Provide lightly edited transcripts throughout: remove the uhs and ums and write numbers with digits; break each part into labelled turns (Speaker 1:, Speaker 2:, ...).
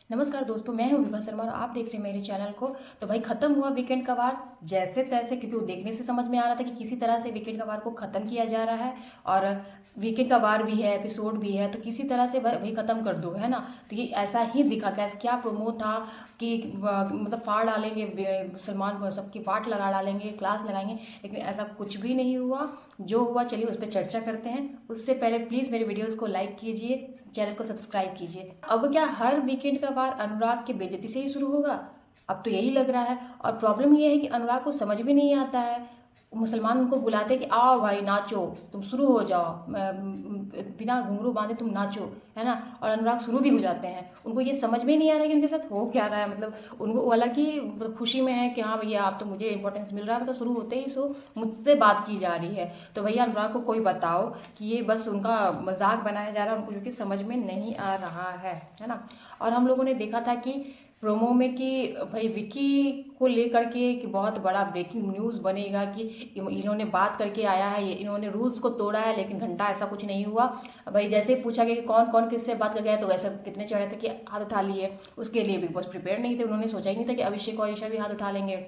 Speaker 1: नमस्कार दोस्तों, मैं हूं विभा शर्मा और आप देख रहे हैं मेरे चैनल को। तो भाई खत्म हुआ वीकेंड का वार जैसे तैसे, क्योंकि वो देखने से समझ में आ रहा था कि किसी तरह से वीकेंड का वार को ख़त्म किया जा रहा है। और वीकेंड का वार भी है, एपिसोड भी है, तो किसी तरह से भाई ख़त्म कर दो, है ना। तो ये ऐसा ही दिखा, कैसे क्या प्रोमो था कि मतलब फाड़ डालेंगे, सलमान सबकी वाट लगा डालेंगे, क्लास लगाएंगे, लेकिन ऐसा कुछ भी नहीं हुआ। जो हुआ चलिए उस पर चर्चा करते हैं। उससे पहले प्लीज़ मेरे वीडियोस को लाइक कीजिए, चैनल को सब्सक्राइब कीजिए। अब क्या हर वीकेंड का वार अनुराग के बेइज्जती से ही शुरू होगा? अब तो यही लग रहा है। और प्रॉब्लम ये है कि अनुराग को समझ भी नहीं आता है। मुसलमान उनको बुलाते हैं कि आओ भाई नाचो, तुम शुरू हो जाओ, बिना घुंघरू बांधे तुम नाचो, है ना। और अनुराग शुरू भी हो जाते हैं। उनको ये समझ में नहीं आ रहा है कि उनके साथ हो क्या रहा है। मतलब उनको हालांकि खुशी में है कि हाँ भैया आप तो मुझे इंपॉर्टेंस मिल रहा है, मतलब शुरू होते ही सो मुझसे बात की जा रही है। तो भैया अनुराग को कोई बताओ कि ये बस उनका मजाक बनाया जा रहा है, उनको जो कि समझ में नहीं आ रहा है ना। और हम लोगों ने देखा था कि प्रोमो में कि भाई विकी को लेकर के कि बहुत बड़ा ब्रेकिंग न्यूज़ बनेगा कि इन्होंने बात करके आया है, ये इन्होंने रूल्स को तोड़ा है, लेकिन घंटा ऐसा कुछ नहीं हुआ। भाई जैसे ही पूछा गया कि कौन कौन किससे बात करके आया, तो वैसे कितने चढ़े थे कि हाथ उठा लिए। उसके लिए बिग बॉस प्रिपेयर नहीं थे, उन्होंने सोचा ही नहीं था कि अभिषेक और ईशा भी हाथ उठा लेंगे।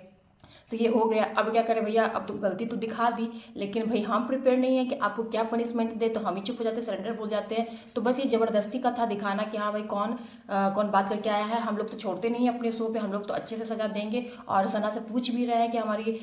Speaker 1: तो ये हो गया। अब क्या करें भैया, अब तो गलती तो दिखा दी, लेकिन भाई हम प्रिपेयर नहीं है कि आपको क्या पनिशमेंट दे, तो हम ही चुप हो जाते हैं, सरेंडर बोल जाते हैं। तो बस ये ज़बरदस्ती का था दिखाना कि हाँ भाई कौन बात करके आया है। हम लोग तो छोड़ते नहीं अपने शो पे, हम लोग तो अच्छे से सजा देंगे। और सना से पूछ भी रहे हैं कि हमारी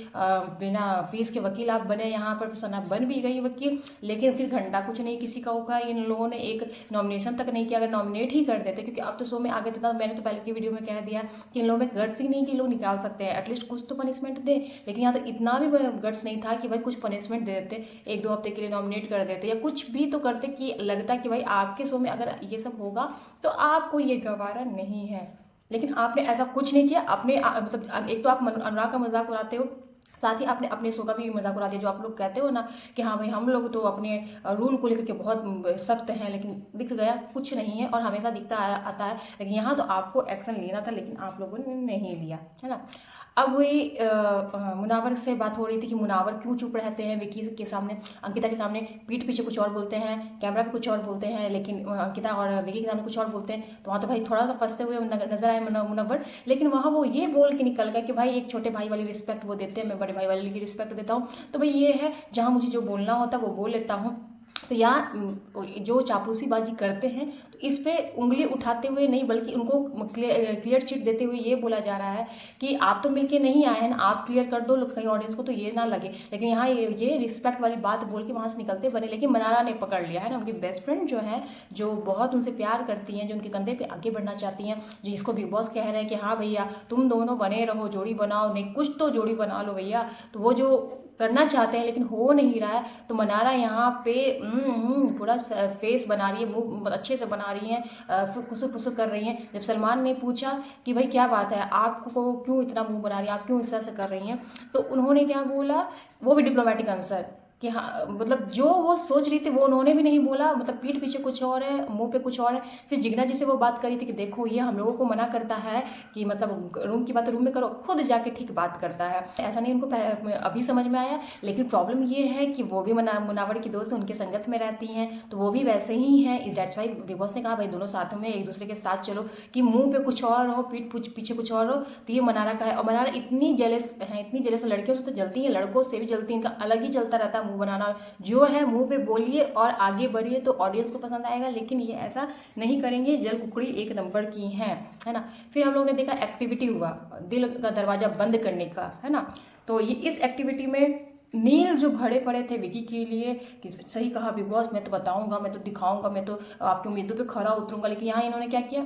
Speaker 1: बिना फीस के वकील आप बने यहाँ पर। सना बन भी गई वकील, लेकिन फिर घंटा कुछ नहीं किसी का होगा। इन लोगों ने एक नॉमिनेशन तक नहीं किया। अगर नॉमिनेट ही कर देते, क्योंकि अब तो शो में आगे था, मैंने तो पहले की वीडियो में कह दिया कि इन लोगों में गट्स ही नहीं कि लोग निकाल सकते हैं, एटलीस्ट कुछ तो पनिशमेंट दे। लेकिन यहाँ तो इतना भी गट्स नहीं था कि भाई कुछ पनिशमेंट दे देते, एक दो हफ्ते के लिए नॉमिनेट कर देते, या कुछ भी तो करते कि लगता कि भाई आपके शो में अगर ये सब होगा तो आपको ये गवारा नहीं है। लेकिन आपने ऐसा कुछ नहीं किया। अपने मतलब एक तो आप अनुराग का मजाक उड़ाते हो, साथ ही आपने अपने शो का भी मजाक उड़ा दिया। जो आप लोग कहते हो ना कि हाँ भाई हम लोग तो अपने रूल को लेकर के बहुत सख्त हैं, लेकिन दिख गया कुछ नहीं है और हमेशा दिखता आता है। लेकिन यहाँ तो आपको एक्शन लेना था, लेकिन आप लोगों ने नहीं लिया, है ना। अब वही मुनावर से बात हो रही थी कि मुनावर क्यों चुप रहते हैं विकी के सामने, अंकिता के सामने पीठ पीछे कुछ और बोलते हैं, कैमरा पे कुछ और बोलते हैं, लेकिन अंकिता और विकी के सामने कुछ और बोलते हैं। तो वहाँ तो भाई थोड़ा सा फंसते हुए नजर आए मुनव्वर। लेकिन वहाँ वो ये बोल के निकल गए कि भाई एक छोटे भाई वाली रिस्पेक्ट वो देते हैं, मैं बड़े भाई वाले की रिस्पेक्ट देता हूँ। तो भाई ये है, जहाँ मुझे जो बोलना होता है वो बोल लेता हूँ। तो यहाँ जो चापूसीबाजी करते हैं, तो इस पे उंगली उठाते हुए नहीं, बल्कि उनको क्लियर चिट देते हुए ये बोला जा रहा है कि आप तो मिलके नहीं आए हैं ना, आप क्लियर कर दो कहीं ऑडियंस को तो ये ना लगे। लेकिन यहाँ ये रिस्पेक्ट वाली बात बोल के वहाँ से निकलते बने। लेकिन मनारा ने पकड़ लिया है ना, उनकी बेस्ट फ्रेंड जो है, जो बहुत उनसे प्यार करती हैं, जो उनके कंधे पे आगे बढ़ना चाहती हैं, जो जिसको बिग बॉस कह रहे हैं कि हाँ भैया तुम दोनों बने रहो, जोड़ी बनाओ, नहीं कुछ तो जोड़ी बना लो भैया। तो वो जो करना चाहते हैं लेकिन हो नहीं रहा है, तो मनारा यहाँ पे पूरा फेस बना रही है, मुंह अच्छे से बना रही हैं, खुसुक खुसुक कर रही हैं। जब सलमान ने पूछा कि भाई क्या बात है, आपको क्यों इतना मुंह बना रही है, आप क्यों इस तरह से कर रही हैं, तो उन्होंने क्या बोला, वो भी डिप्लोमेटिक आंसर कि हाँ, मतलब जो वो सोच रही थी वो उन्होंने भी नहीं बोला। मतलब पीठ पीछे कुछ और है, मुंह पे कुछ और है। फिर जिग्ना जी से वो बात करी थी कि देखो ये हम लोगों को मना करता है कि मतलब रूम की बात रूम में करो, खुद जाके ठीक बात करता है। ऐसा नहीं उनको अभी समझ में आया। लेकिन प्रॉब्लम ये है कि वो भी मुनावर की दोस्त उनके संगत में रहती हैं, तो वो भी वैसे ही हैं। दैट्स वाई बिग बॉस ने कहा भाई दोनों साथ में एक दूसरे के साथ चलो, कि मुंह पे कुछ और हो, पीठ पीछे कुछ और हो। तो ये मनारा का है। और मनारा इतनी जेलस है, इतनी जेलस, लड़कियों से तो जलती हैं, लड़कों से भी जलती हैं। इनका अलग ही चलता रहता है मुंह बनाना। जो है मुंह पे बोलिए और आगे बढ़िए तो ऑडियंस को पसंद आएगा, लेकिन ये ऐसा नहीं करेंगे। जल कुकड़ी एक नंबर की हैं, है ना। फिर हम लोगों ने देखा एक्टिविटी हुआ दिल का दरवाजा बंद करने का, है ना। तो ये इस एक्टिविटी में नील जो भरे पड़े थे विकी के लिए कि सही कहा बिग बॉस, मैं तो बताऊंगा, मैं तो दिखाऊंगा, मैं तो आपकी उम्मीदों पे खरा उतरूंगा। लेकिन यहाँ इन्होंने क्या किया,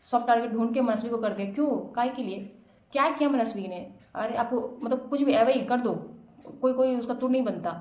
Speaker 1: सॉफ्ट टारगेट ढूंढ के मनस्वी को कर दिया। क्यों, काय के लिए, क्या किया मनस्वी ने? अरे आपको मतलब कुछ भी है भाई कर दो, कोई कोई उसका तुर नहीं बनता।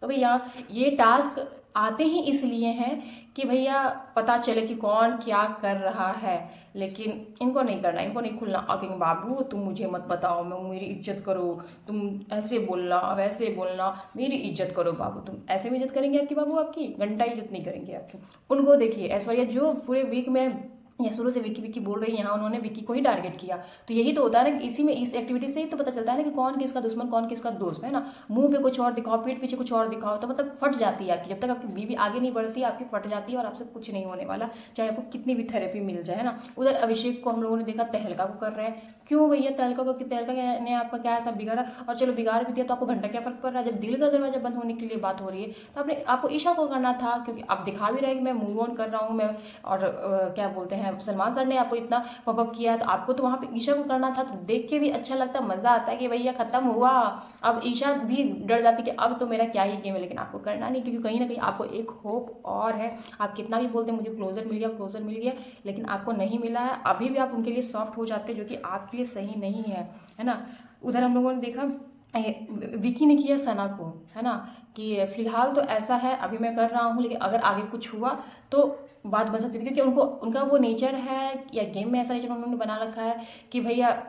Speaker 1: तो भैया ये टास्क आते ही इसलिए हैं कि भैया पता चले कि कौन क्या कर रहा है, लेकिन इनको नहीं करना, इनको नहीं खुलना। और कहेंगे बाबू तुम मुझे मत बताओ, मैं मेरी इज्जत करो, तुम ऐसे बोलना वैसे बोलना, मेरी इज्जत करो बाबू। तुम ऐसे में इज्जत करेंगे आपकी बाबू, आपकी घंटा इज्जत नहीं करेंगे आपकी। उनको देखिए ऐश्वर्या जो पूरे वीक में या शुरू से विक्की विक्की बोल रही है, यहाँ उन्होंने विक्की को ही टारगेट किया। तो यही तो होता है ना कि इसी में, इस एक्टिविटी से ही तो पता चलता है ना कि कौन किसका दुश्मन कौन किसका दोस्त है ना। मुंह पे कुछ और दिखाओ, पीठ पीछे कुछ और दिखाओ, तो मतलब फट जाती है आपकी। जब तक आपकी बीवी आगे नहीं बढ़ती आपकी फट जाती है और आपसे कुछ नहीं होने वाला, चाहे आपको कितनी भी थेरेपी मिल जाए, है ना। उधर अभिषेक को हम लोगों ने देखा तहलका को कर रहे हैं। क्यों भैया तहलका को, तहलका ने आपका क्या ऐसा बिगाड़ा? और चलो बिगाड़ भी दिया तो आपको घंटा क्या फर्क पड़ रहा है? जब दिल का दरवाजा बंद होने के लिए बात हो रही है तो आपको ईशा को करना था, क्योंकि आप दिखा भी रहे कि मैं मूव ऑन कर रहा हूँ मैं। और क्या बोलते हैं, सलमान सर ने आपको इतना पॉपअप किया तो आपको तो वहाँ पे ईशा को करना था। तो देख के भी अच्छा लगता, मज़ा आता है कि भैया खत्म हुआ। अब ईशा भी डर जाती कि अब तो मेरा क्या ही गेम है, लेकिन आपको करना नहीं, क्योंकि कहीं ना कहीं आपको एक होप और है। आप कितना भी बोलते हैं मुझे क्लोजर मिल गया क्लोजर मिल गया, लेकिन आपको नहीं मिला है। अभी भी आप उनके लिए सॉफ्ट हो जाते हैं, जो कि आपके लिए सही नहीं है ना। उधर हम लोगों ने देखा विकी ने किया सना को, है ना, कि फिलहाल तो ऐसा है अभी मैं कर रहा हूँ, लेकिन अगर आगे कुछ हुआ तो बात बन सकती थी, क्योंकि उनका वो नेचर है, या गेम में ऐसा नेचर उन्होंने बना रखा है कि भैया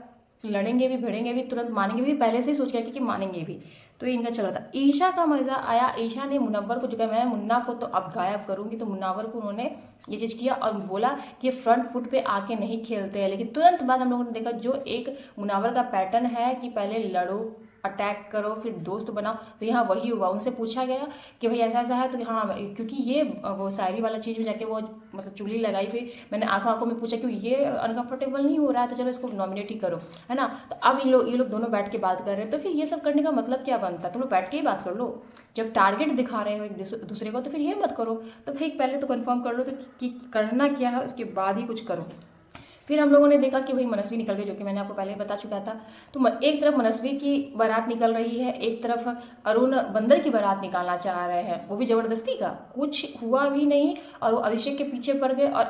Speaker 1: लड़ेंगे भी भिड़ेंगे भी तुरंत मानेंगे भी, पहले से ही सोच के रखे कि मानेंगे भी। तो इनका चल रहा था। ईशा का मजा आया, ईशा ने मुनव्वर को, जो कहा मैं मुन्ना को तो अब गायब करूंगी, तो मुनव्वर को उन्होंने ये चीज़ किया और बोला कि फ्रंट फुट पे आके नहीं खेलते हैं। लेकिन तुरंत बाद हम लोगों ने देखा जो एक मुनव्वर का पैटर्न है कि पहले लड़ो, अटैक करो, फिर दोस्त बनाओ, तो यहाँ वही हुआ। उनसे पूछा गया कि भाई ऐसा ऐसा है, तो हाँ, क्योंकि ये वो शायरी वाला चीज़ में जाके वो मतलब चुगली लगाई, फिर मैंने आंखों आंखों में पूछा कि ये अनकंफर्टेबल नहीं हो रहा है तो चलो इसको नॉमिनेट ही करो, है ना। तो अब ये लोग दोनों बैठ के बात कर रहे हैं, तो फिर ये सब करने का मतलब क्या बनता है? तुम लोग बैठ के ही बात कर लो। जब टारगेट दिखा रहे हो एक दूसरे को, तो फिर ये मत करो। तो भाई पहले तो कन्फर्म कर लो तो कि करना क्या है, उसके बाद ही कुछ करो। फिर हम लोगों ने देखा कि भाई मनस्वी निकल गई, जो कि मैंने आपको पहले बता चुका था। तो एक तरफ मनस्वी की बारात निकल रही है, एक तरफ अरुण बंदर की बारात निकालना चाह रहे हैं, वो भी जबरदस्ती का। कुछ हुआ भी नहीं और वो अभिषेक के पीछे पड़ गए। और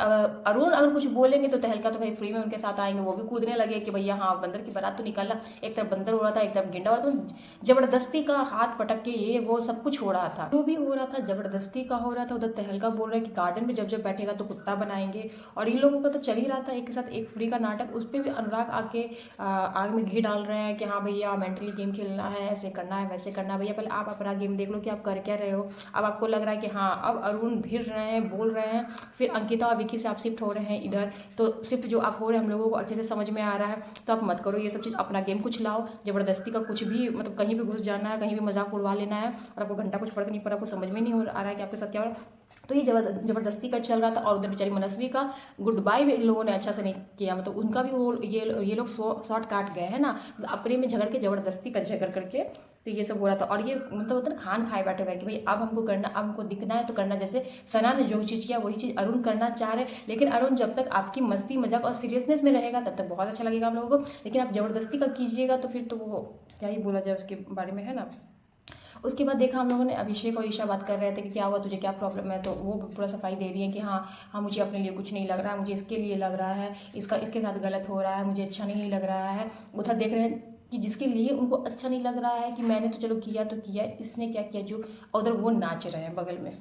Speaker 1: अरुण अगर कुछ बोलेंगे तो तहलका तो भाई फ्री में उनके साथ आएंगे, वो भी कूदने लगे कि भैया हाँ बंदर की बारात तो निकालना। एक तरफ बंदर हो रहा था, एक तरफ गेंडा हो रहा था, जबरदस्ती का हाथ पटक के ये वो सब कुछ हो रहा था। जो भी हो रहा था जबरदस्ती का हो रहा था। उधर तहलका बोल रहा है कि गार्डन में जब जब बैठेगा तो कुत्ता बनाएंगे। और इन लोगों का तो चल ही रहा था एक के साथ एक फ्री का नाटक। उस पर भी अनुराग आके आग में घी डाल रहे हैं कि हाँ भैया मेंटली गेम खेलना है, ऐसे करना है वैसे करना है। भैया पहले आप अपना गेम देख लो कि आप कर क्या रहे हो। अब आपको लग रहा है कि हाँ अब अरुण भिड़ रहे हैं, बोल रहे हैं, फिर अंकिता और विकी से आप शिफ्ट हो रहे हैं इधर, तो शिफ्ट जो आप हो रहे हैं हम लोगों को अच्छे से समझ में आ रहा है। तो आप मत करो ये सब चीज़, अपना गेम कुछ लाओ। जबरदस्ती का कुछ भी मतलब कहीं भी घुस जाना है, कहीं भी मजाक उड़वा लेना है, और आपको घंटा कुछ फर्क नहीं पड़ा, आपको समझ में नहीं हो रहा है कि आपके साथ क्या हो रहा है। तो ये जबरदस्ती का चल रहा था। और उधर बेचारी मनस्वी का गुड बाय भी इन लोगों ने अच्छा से नहीं किया, मतलब उनका भी वो ये लोग शॉर्ट काट गए हैं ना, मतलब अपने में झगड़ के जबरदस्ती का झगड़ करके। तो ये सब हो रहा था। और ये मतलब होता है ना खान खाए बैठे हुए कि भाई अब हमको करना, अब हमको दिखना है तो करना। जैसे सना ने जो चीज़ किया वही चीज़ अरुण करना चाह रहे, लेकिन अरुण जब तक आपकी मस्ती मजाक और सीरियसनेस में रहेगा तब तक बहुत अच्छा लगेगा आप लोगों को, लेकिन आप जबरदस्ती का कीजिएगा तो फिर तो वो क्या ही बोला जाए उसके बारे में, है ना। उसके बाद देखा हम लोगों ने अभिषेक और ईशा बात कर रहे थे कि क्या हुआ तुझे, क्या प्रॉब्लम है। तो वो पूरा सफाई दे रही है कि हाँ हाँ मुझे अपने लिए कुछ नहीं लग रहा है, मुझे इसके लिए लग रहा है, इसके साथ गलत हो रहा है, मुझे अच्छा नहीं लग रहा है। उधर देख रहे हैं कि जिसके लिए उनको अच्छा नहीं लग रहा है कि मैंने तो चलो किया तो किया, इसने क्या किया जो, उधर वो नाच रहे हैं बगल में।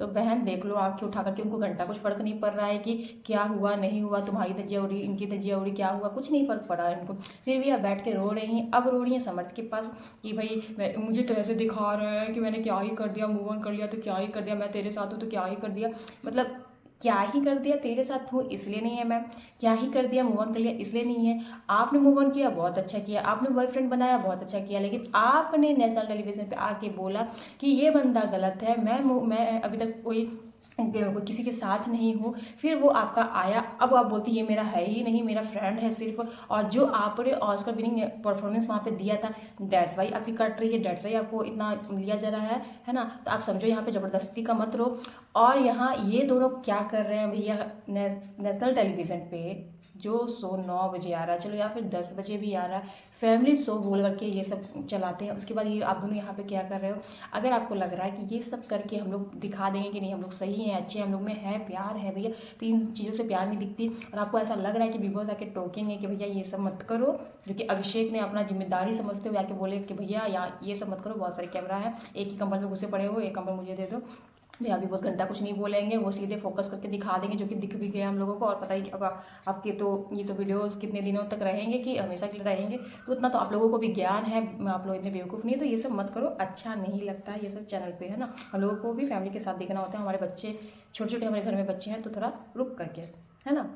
Speaker 1: तो बहन देख लो आंखें उठा करके, उनको घंटा कुछ फर्क नहीं पड़ रहा है कि क्या हुआ नहीं हुआ, तुम्हारी धज्जियाँ उड़ी इनकी धज्जियाँ उड़ी, क्या हुआ कुछ नहीं फर्क पड़ा इनको। फिर भी अब बैठ के रो रही हैं। अब रो रही हैं समर्थ के पास कि भाई मुझे तो ऐसे दिखा रहे हैं कि मैंने क्या ही कर दिया, मूव ऑन कर लिया तो क्या ही कर दिया, मैं तेरे साथ हूँ तो क्या ही कर दिया। मतलब क्या ही कर दिया, तेरे साथ हूँ इसलिए नहीं है मैम, क्या ही कर दिया मूव ऑन कर लिया इसलिए नहीं है। आपने मूव ऑन किया बहुत अच्छा किया, आपने बॉयफ्रेंड बनाया बहुत अच्छा किया, लेकिन आपने नेशनल टेलीविजन पे आके बोला कि ये बंदा गलत है, मैं अभी तक कोई किसी के साथ नहीं हूँ। फिर वो आपका आया, अब आप बोलती ये मेरा है ही नहीं, मेरा फ्रेंड है सिर्फ। और जो आपने ऑस्कर विनिंग परफॉर्मेंस वहाँ पे दिया था, डेट्स वाई आपकी कट रही है, डेट्स वाई आपको इतना लिया जा रहा है ना। तो आप समझो यहाँ पे ज़बरदस्ती का मत रहो। और यहाँ ये दोनों क्या कर रहे हैं भैया, नेशनल टेलीविज़न पे जो शो 9 बजे आ रहा है, चलो या फिर 10 बजे भी आ रहा है, फैमिली शो बोल करके ये सब चलाते हैं। उसके बाद ये आप दोनों यहाँ पे क्या कर रहे हो। अगर आपको लग रहा है कि ये सब करके हम लोग दिखा देंगे कि नहीं हम लोग सही हैं, अच्छे हम लोग में है प्यार है भैया, तो इन चीज़ों से प्यार नहीं दिखती। और आपको ऐसा लग रहा है कि बिग बॉस आके टोकेंगे कि भैया ये सब मत करो, जो कि अभिषेक ने अपना जिम्मेदारी समझते हुए आके बोले कि भैया यहाँ ये सब मत करो, बहुत सारे कैमरा है, एक ही कंबल में घुसे पड़े हो, एक कंबल मुझे दे दो। या भी बहुत घंटा कुछ नहीं बोलेंगे, वो सीधे फोकस करके दिखा देंगे, जो कि दिख भी गया हम लोगों को। और पता ही अब आपके तो ये तो वीडियोस कितने दिनों तक रहेंगे कि हमेशा के लिए रहेंगे, तो उतना तो आप लोगों को भी ज्ञान है, आप लोग इतने बेवकूफ़ नहीं है। तो ये सब मत करो, अच्छा नहीं लगता है ये सब चैनल पे, है ना। हम लोगों को भी फैमिली के साथ देखना होता है, हमारे बच्चे छोटे छोटे हमारे घर में बच्चे हैं, तो थोड़ा रुक करके, है ना।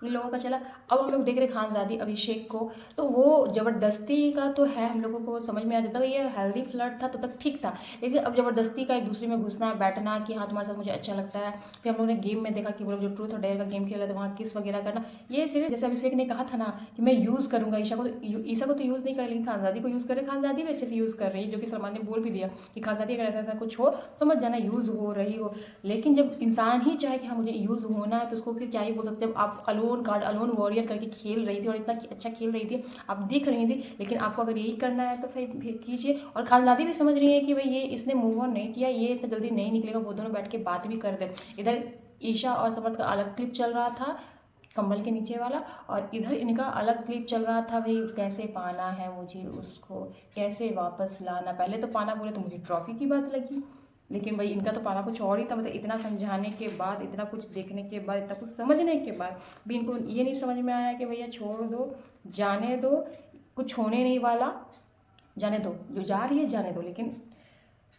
Speaker 1: इन लोगों का चला। अब हम लोग देख रहे खानज़ादी अभिषेक को, तो वो ज़बरदस्ती का तो है, हम लोगों को समझ में आ जाता है ये हेल्दी फ्लर्ट था तब तक ठीक था, लेकिन अब ज़बरदस्ती का एक दूसरे में घुसना बैठना कि हाँ तुम्हारे साथ मुझे अच्छा लगता है। फिर हम लोगों ने गेम में देखा कि वो लोग जो ट्रूथ और डेयर का गेम खेल रहे थे वहाँ किस वगैरह करना, ये सिर्फ जैसे अभिषेक ने कहा था ना कि मैं यूज़ करूँगा ईशा को, तो ईशा को तो यूज़ नहीं कर, लेकिन खानज़ादी को यूज़ करे, खानज़ादी भी अच्छे से यूज़ कर रही है, जो कि सलमान ने बोल भी दिया कि खानज़ादी अगर ऐसा ऐसा कुछ हो समझ जाना यूज़ हो रही हो। लेकिन जब इंसान ही चाहे कि हाँ मुझे यूज़ होना है, तो उसको फिर क्या ही बोल सकते हैं। जब आप अलोन कार्ड अलोन वॉरियर करके खेल रही थी और इतना अच्छा खेल रही थी, आप दिख रही थी, लेकिन आपको अगर यही करना है तो फिर कीजिए। और खानज़ादी भी समझ रही है कि भाई ये इसने मूव ऑन नहीं किया, ये इतना जल्दी नहीं निकलेगा, वो दोनों बैठ के बात भी कर दे। इधर ईशा और समर्थ का अलग क्लिप चल रहा था कंबल के नीचे वाला, और इधर इनका अलग क्लिप चल रहा था, भाई कैसे पाना है मुझे उसको, कैसे वापस लाना। पहले तो पाना बोले तो मुझे ट्रॉफी की बात लगी, लेकिन भाई इनका तो पाना कुछ और ही था। मतलब इतना समझाने के बाद, इतना कुछ देखने के बाद, इतना कुछ समझने के बाद भी इनको ये नहीं समझ में आया कि भैया छोड़ दो, जाने दो, कुछ होने नहीं वाला, जाने दो, जो जा रही है जाने दो। लेकिन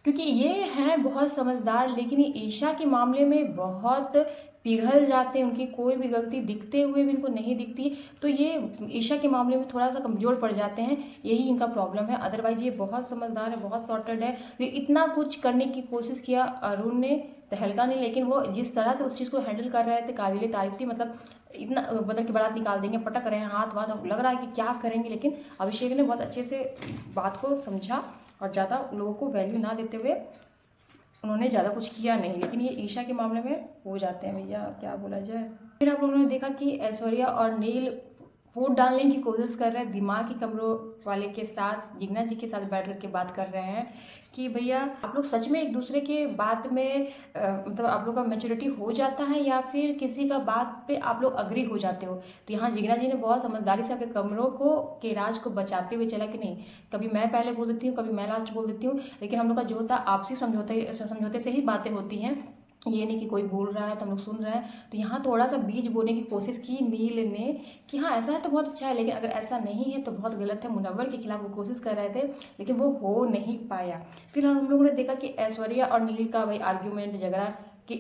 Speaker 1: क्योंकि ये हैं बहुत समझदार, लेकिन ये ईशा के मामले में बहुत पिघल जाते हैं, उनकी कोई भी गलती दिखते हुए भी इनको नहीं दिखती, तो ये ईशा के मामले में थोड़ा सा कमज़ोर पड़ जाते हैं, यही इनका प्रॉब्लम है। अदरवाइज ये बहुत समझदार है, बहुत सॉर्टेड है। ये इतना कुछ करने की कोशिश किया अरुण ने, तहलका ने, लेकिन वो जिस तरह से उस चीज़ को हैंडल कर रहे थे काबिल तारीफ थी। मतलब इतना बदल के बारात निकाल देंगे, पटक रहे हैं हाथ वाथ, लग रहा है कि क्या करेंगे, लेकिन अभिषेक ने बहुत अच्छे से बात को समझा और ज़्यादा लोगों को वैल्यू ना देते हुए उन्होंने ज़्यादा कुछ किया नहीं। लेकिन ये ईशा के मामले में हो जाते हैं भैया, क्या बोला जाए। फिर आप लोगों ने देखा कि ऐश्वर्या और नील फूट डालने की कोशिश कर रहे हैं, दिमाग की कमरों वाले के साथ, जिग्ना जी के साथ बैठ कर के बात कर रहे हैं कि भैया आप लोग सच में एक दूसरे के बात में मतलब आप लोग का मैच्योरिटी हो जाता है, या फिर किसी का बात पे आप लोग अग्री हो जाते हो। तो यहाँ जिग्ना जी ने बहुत समझदारी से अपने कमरों को के राज को बचाते हुए चला कि नहीं, कभी मैं पहले बोल देती हूँ, कभी मैं लास्ट बोल देती हूँ, लेकिन हम लोग का जो होता है आपसी समझौते से ही बातें होती हैं, ये नहीं कि कोई बोल रहा है तो हम लोग सुन रहे हैं। तो यहाँ थोड़ा सा बीज बोने की कोशिश की नील ने कि हाँ ऐसा है तो बहुत अच्छा है, लेकिन अगर ऐसा नहीं है तो बहुत गलत है। मुनव्वर के खिलाफ वो कोशिश कर रहे थे, लेकिन वो हो नहीं पाया। फिर हम लोगों ने देखा कि ऐश्वर्या और नील का भाई आर्ग्यूमेंट, झगड़ा कि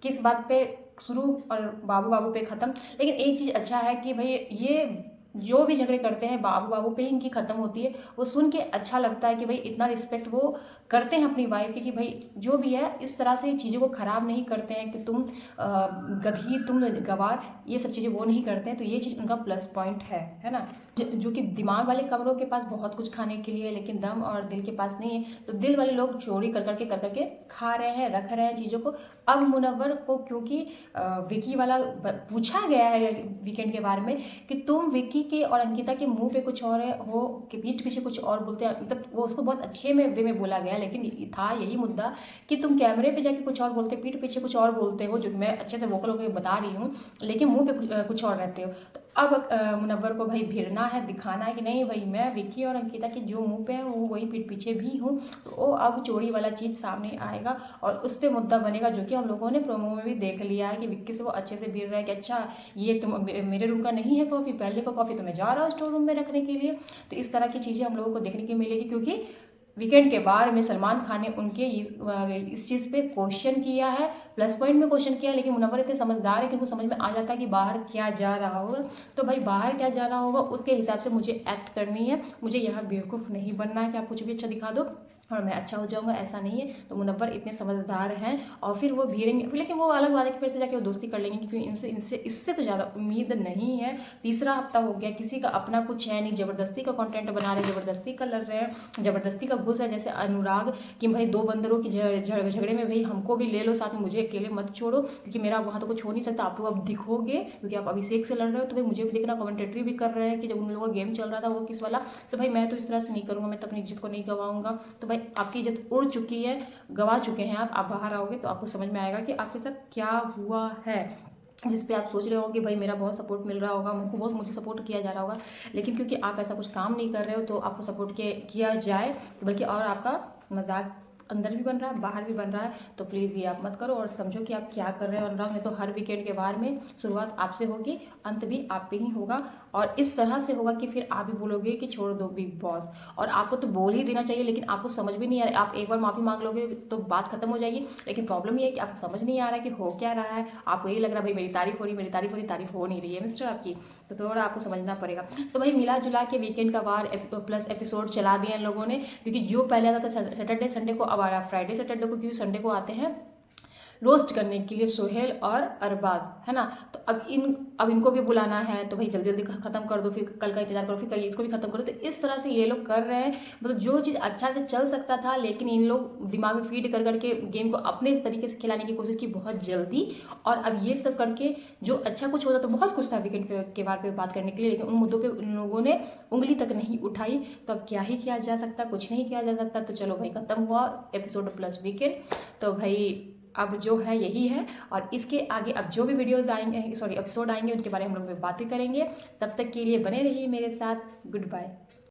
Speaker 1: किस बात पे शुरू और बाबू बाबू पे ख़त्म। लेकिन एक चीज़ अच्छा है कि भाई ये जो भी झगड़े करते हैं बाबू बाबू पे ही इनकी ख़त्म होती है। वो सुन के अच्छा लगता है कि भाई इतना रिस्पेक्ट वो करते हैं अपनी वाइफ की, कि भाई जो भी है इस तरह से चीज़ों को ख़राब नहीं करते हैं कि तुम गधी, तुम गवार, ये सब चीज़ें वो नहीं करते हैं। तो ये चीज़ उनका प्लस पॉइंट है ना। जो कि दिमाग वाले कमरों के पास बहुत कुछ खाने के लिए है, लेकिन दम और दिल के पास नहीं है। तो दिल वाले लोग चोरी कर करके खा रहे हैं, रख रहे हैं चीज़ों को। अब मुनव्वर को क्योंकि विकी वाला पूछा गया है वीकेंड के बारे में कि तुम विकी के और अंकिता के मुंह पे कुछ और है हो कि पीठ पीछे कुछ और बोलते हैं, मतलब वो उसको बहुत अच्छे में वे में बोला गया, लेकिन था यही मुद्दा कि तुम कैमरे पे जाके कुछ और बोलते, पीठ पीछे कुछ और बोलते हो, जो मैं अच्छे से वोकल होकर बता रही हूँ, लेकिन मुंह पे कुछ और रहते हो। तो अब मुनव्वर को भाई भिड़ना है, दिखाना है कि नहीं भाई मैं विक्की और अंकिता के जो मुंह पे है वो वही पीठ पीछे भी हूँ। तो वो अब चोरी वाला चीज़ सामने आएगा और उस पर मुद्दा बनेगा, जो कि हम लोगों ने प्रोमो में भी देख लिया है कि विक्की से वो अच्छे से भिड़ रहा है कि अच्छा ये तुम मेरे रूम का नहीं है कॉफ़ी, पहले का कॉफ़ी तो मैं जा रहा हूँ स्टोर रूम में रखने के लिए। तो इस तरह की चीज़ें हम लोगों को देखने की मिलेगी, क्योंकि वीकेंड के बारे में सलमान खान ने उनके इस चीज़ पे क्वेश्चन किया है, प्लस पॉइंट में क्वेश्चन किया, लेकिन मुनव्वर इतने समझदार है कि उनको समझ में आ जाता है कि बाहर क्या जा रहा होगा। तो भाई बाहर क्या जा रहा होगा उसके हिसाब से मुझे एक्ट करनी है, मुझे यहाँ बेवकूफ़ नहीं बनना है कि आप कुछ भी अच्छा दिखा दो और मैं अच्छा हो जाऊंगा, ऐसा नहीं है। तो मुनव्वर इतने समझदार हैं और फिर वो भिड़ेंगे, लेकिन वो अलग बात है कि फिर से जाके वो दोस्ती कर लेंगे, क्योंकि इनसे इससे तो ज़्यादा उम्मीद नहीं है। तीसरा हफ्ता हो गया, किसी का अपना कुछ है नहीं, ज़बरदस्ती का कंटेंट बना रहे, ज़बरदस्ती का लड़ रहे हैं, ज़बरदस्ती का घुस है। जैसे अनुराग कि भाई दो बंदरों की झगड़े में भाई हमको भी ले लो साथ में, मुझे अकेले मत छोड़ो, क्योंकि मेरा वहाँ तो कुछ हो नहीं सकता, आप लोग अब दिखोगे क्योंकि आप अभिषेक से लड़ रहे हो, तो भाई मुझे भी देखना। कमेंटेटरी भी कर रहे हैं कि जब उन लोगों का गेम चल रहा था वो किस वाला, तो भाई मैं तो इस तरह से नहीं करूँगा, मैं तो अपनी इज्जत को नहीं गवाऊंगा। तो भाई आपकी इज्जत उड़ चुकी है, गवा चुके हैं आप बाहर आओगे तो आपको समझ में आएगा कि आपके साथ क्या हुआ है, जिस पे आप सोच रहे हो कि भाई मेरा बहुत सपोर्ट मिल रहा होगा, मुझे सपोर्ट किया जा रहा होगा, लेकिन क्योंकि आप ऐसा कुछ काम नहीं कर रहे हो तो आपको सपोर्ट किया जाए, बल्कि और आपका मजाक अंदर भी बन रहा है, बाहर भी बन रहा है। तो प्लीज़ ये आप मत करो और समझो कि आप क्या कर रहे हो अनुराग। नहीं तो हर वीकेंड के वार में शुरुआत आपसे होगी, अंत भी आप पे ही होगा। और इस तरह से होगा कि फिर आप भी बोलोगे कि छोड़ दो बिग बॉस। और आपको तो बोल ही देना चाहिए, लेकिन आपको समझ भी नहीं आ रहा है। आप एक बार माफ़ी मांग लोगे तो बात खत्म हो जाएगी, लेकिन प्रॉब्लम ये है कि आपको समझ नहीं आ रहा है कि हो क्या रहा है। आपको यही लग रहा है भाई मेरी तारीफ हो रही, मेरी तारीफ हो रही, तारीफ हो नहीं रही है मिस्टर आपकी। तो थोड़ा आपको समझना पड़ेगा। तो भाई मिला जुला के वीकेंड का वार प्लस एपिसोड चला दिया इन लोगों ने, क्योंकि जो पहले आता था सैटरडे संडे को, अब आ रहा है फ्राइडे सैटरडे को, क्योंकि संडे को आते हैं रोस्ट करने के लिए सोहेल और अरबाज, है ना। तो अब इनको भी बुलाना है, तो भाई जल्दी जल्दी खत्म कर दो, फिर कल का इंतजार करो, फिर कल इसको भी खत्म करो। तो इस तरह से ये लोग कर रहे हैं। मतलब जो चीज़ अच्छा से चल सकता था, लेकिन इन लोग दिमाग में फीड कर करके गेम को अपने तरीके से खिलाने की कोशिश की बहुत जल्दी। और अब ये सब करके जो अच्छा कुछ होता तो बहुत कुछ था वीकेंड के बारे पे बात करने के लिए, लेकिन उन मुद्दों पे उन लोगों ने उंगली तक नहीं उठाई। तो अब क्या ही किया जा सकता, कुछ नहीं किया जा सकता। तो चलो भाई खत्म हुआ एपिसोड प्लस वीकेंड। तो भाई अब जो है यही है, और इसके आगे अब जो भी वीडियोस आएंगे, सॉरी एपिसोड आएंगे, उनके बारे में हम लोग बातें करेंगे। तब तक के लिए बने रहिए मेरे साथ। Good bye.